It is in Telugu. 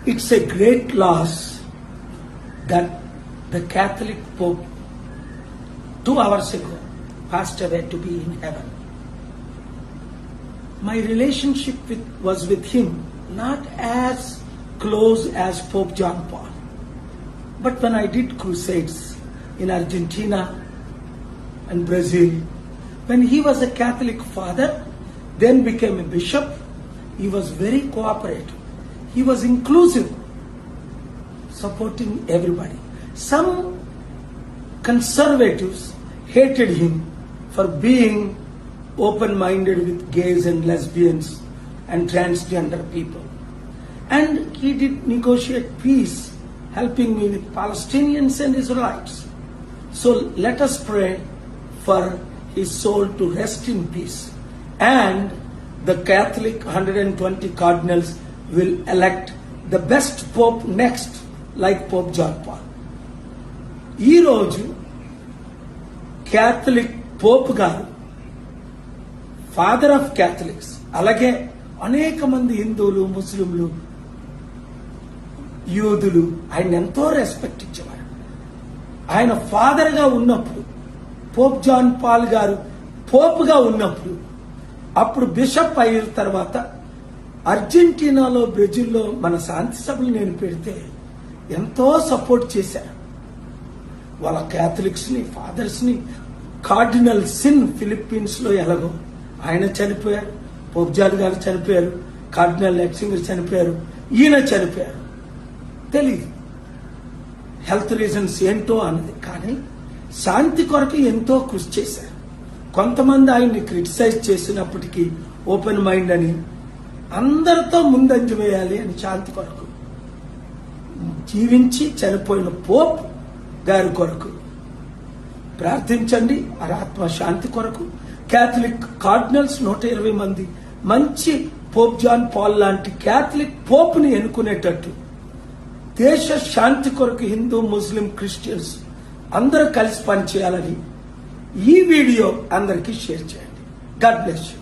It's a great loss that the Catholic Pope 2 hours ago passed away to be in heaven. My relationship was with him not as close as Pope John Paul. But when I did crusades in Argentina and Brazil, when he was a Catholic father, then became a bishop, he was very cooperative. He was inclusive, supporting everybody. Some conservatives hated him for being open-minded with gays and lesbians and transgender people. And he did negotiate peace, helping me with Palestinians and Israelites. So let us pray for his soul to rest in peace. And the Catholic 120 cardinals will elect the best Pope next, like Pope John Paul. ఈ రోజు క్యాథలిక్ పోప్ గారు, ఫాదర్ ఆఫ్ క్యాథలిక్స్, అలాగే అనేక మంది హిందువులు, ముస్లింలు, యూదులు ఆయన ఎంతో రెస్పెక్ట్ ఇచ్చేవారు. ఆయన ఫాదర్ గా ఉన్నప్పుడు, పోప్ జాన్ పాల్ గారు పోప్ గా ఉన్నప్పుడు, అప్పుడు బిషప్ అయిన తర్వాత అర్జెంటీనాలో, బ్రెజిల్లో మన శాంతి సభలు నేను పెడితే ఎంతో సపోర్ట్ చేశారు. వాళ్ళ క్యాథలిక్స్ ని, ఫాదర్స్ ని. కార్డినల్ సిన్ ఫిలిప్పీన్స్ లో ఎలాగో ఆయన చనిపోయారు, పోప్ జాన్ గారు చనిపోయారు, కార్డినల్ ఎక్సింగర్ చనిపోయారు, ఈయన చనిపోయారు. తెలియదు హెల్త్ రీజన్స్ ఏంటో అన్నది, కానీ శాంతి కొరకు ఎంతో కృషి చేశారు. కొంతమంది ఆయన్ని క్రిటిసైజ్ చేసినప్పటికీ ఓపెన్ మైండ్ అని, అందరితో ముందంజ వేయాలి అని శాంతి కొరకు జీవించి చనిపోయిన పోప్ గారి కొరకు ప్రార్థించండి. ఆత్మ శాంతి కొరకు క్యాథలిక్ కార్డినల్స్ 120 మంది మంచి పోప్ జాన్ పాల్ లాంటి క్యాథలిక్ పోప్ ని ఎన్నుకునేటట్టు, దేశ శాంతి కొరకు హిందూ, ముస్లిం, క్రిస్టియన్స్ అందరూ కలిసి పనిచేయాలని ఈ వీడియో అందరికీ షేర్ చేయండి. God bless you.